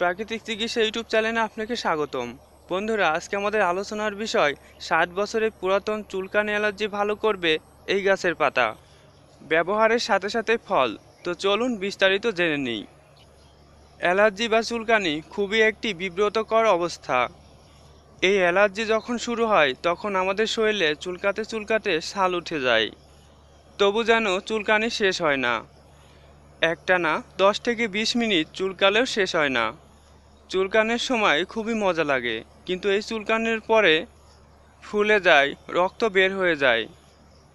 প্রাকৃতিক চিকিৎসা ইউটিউব চ্যানেলে আপনাকে স্বাগতম। বন্ধুরা, আজকে আমাদের আলোচনার বিষয় 60 বছরের পুরাতন চুলকানি অ্যালার্জি ভালো করবে এই গাছের পাতা, ব্যবহারের সাথে সাথে ফল। তো চলুন বিস্তারিত জেনে নিই। অ্যালার্জি বা চুলকানি খুবই একটি বিব্রতকর অবস্থা। এই অ্যালার্জি যখন শুরু হয় তখন আমাদের শরীরে চুলকাতে চুলকাতে ছাল উঠে যায়, তবু যেন চুলকানি শেষ হয় না। একটানা 10 থেকে 20 মিনিট চুলকালেও শেষ হয় না। চুলকানির সময় খুবই মজা লাগে, কিন্তু এই চুলকানির পরে ফুলে যায়, রক্ত বের হয়ে যায়।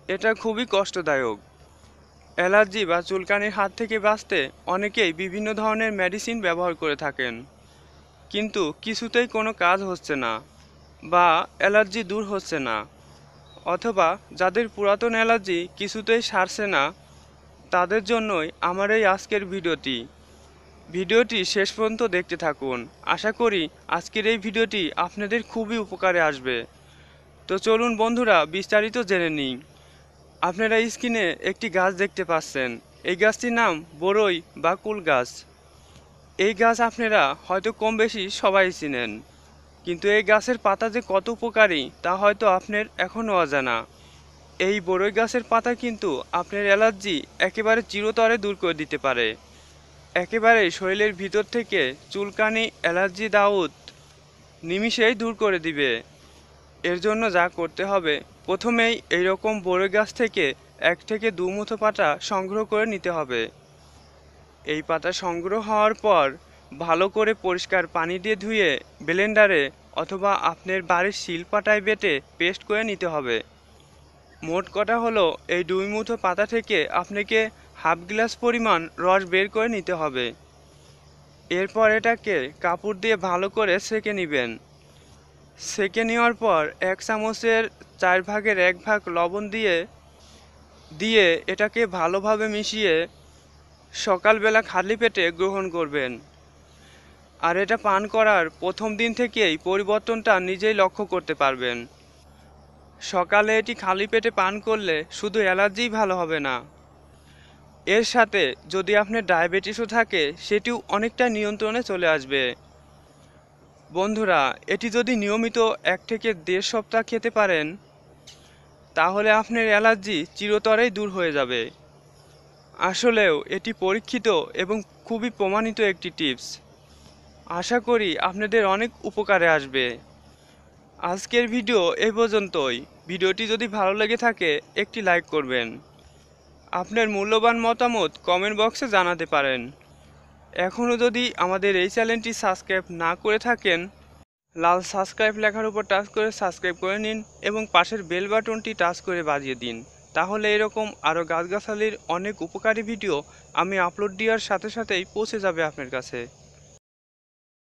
এটা খুবই কষ্টদায়ক। অ্যালার্জি বা চুলকানির হাত থেকে বাঁচতে অনেকেই বিভিন্ন ধরনের মেডিসিন ব্যবহার করে থাকেন, কিন্তু কিছুতেই কোনো কাজ হচ্ছে না বা অ্যালার্জি দূর হচ্ছে না। অথবা যাদের পুরাতন অ্যালার্জি কিছুতেই সারছে না, তাদের জন্যই আমার এই আজকের ভিডিওটি শেষ পর্যন্ত দেখতে থাকুন। আশা করি আজকের এই ভিডিওটি আপনাদের খুবই উপকারে আসবে। তো চলুন বন্ধুরা বিস্তারিত জেনে নিই। আপনারা স্ক্রিনে একটি গাছ দেখতে পাচ্ছেন। এই গাছটির নাম বরই বা কুল গাছ। এই গাছ আপনারা হয়তো কম বেশি সবাই চিনেন, কিন্তু এই গাছের পাতা যে কত উপকারী তা হয়তো আপনার এখনও অজানা। এই বরই গাছের পাতা কিন্তু আপনার অ্যালার্জি একেবারে চিরতরে দূর করে দিতে পারে। একেবারে শরীরের ভিতর থেকে চুলকানি, অ্যালার্জি, দাউদ নিমিষেই দূর করে দিবে। এর জন্য যা করতে হবে, প্রথমেই এইরকম বরই গাছ থেকে 1 থেকে 2 মুঠো পাতা সংগ্রহ করে নিতে হবে। এই পাতা সংগ্রহ হওয়ার পর ভালো করে পরিষ্কার পানি দিয়ে ধুয়ে ব্লেন্ডারে অথবা আপনার বাড়ির শিলপাটায় বেটে পেস্ট করে নিতে হবে। মোট কথা হলো, এই 2 মুঠো পাতা থেকে আপনাকে হাফ গ্লাস পরিমাণ রস বের করে নিতে হবে। এরপর এটাকে কাপড় দিয়ে ভালো করে সেঁকে নেবেন। সেঁকে নেওয়ার পর 1 চামচের 4 ভাগের 1 ভাগ লবণ দিয়ে এটাকে ভালোভাবে মিশিয়ে সকালবেলা খালি পেটে গ্রহণ করবেন। আর এটা পান করার প্রথম দিন থেকেই পরিবর্তনটা নিজেই লক্ষ্য করতে পারবেন। সকালে এটি খালি পেটে পান করলে শুধু অ্যালার্জিই ভালো হবে না, এর সাথে যদি আপনার ডায়াবেটিসও থাকে সেটিও অনেকটা নিয়ন্ত্রণে চলে আসবে। বন্ধুরা, এটি যদি নিয়মিত 1 থেকে 1.5 সপ্তাহ খেতে পারেন, তাহলে আপনার অ্যালার্জি চিরতরেই দূর হয়ে যাবে। আসলেও এটি পরীক্ষিত এবং খুবই প্রমাণিত একটি টিপস। আশা করি আপনাদের অনেক উপকারে আসবে। আজকের ভিডিও এই পর্যন্তই। ভিডিওটি যদি ভালো লেগে থাকে একটি লাইক করবেন। আপনার মূল্যবান মতামত কমেন্ট বক্সে জানাতে পারেন। এখনও যদি আমাদের এই চ্যানেলটি সাবস্ক্রাইব না করে থাকেন, লাল সাবস্ক্রাইব লেখার উপর টাচ করে সাবস্ক্রাইব করে নিন এবং পাশের বেল বাটনটি টাচ করে বাজিয়ে দিন। তাহলে এরকম আরও গাছগাছালির অনেক উপকারী ভিডিও আমি আপলোড দেওয়ার সাথে সাথেই পৌঁছে যাবে আপনার কাছে।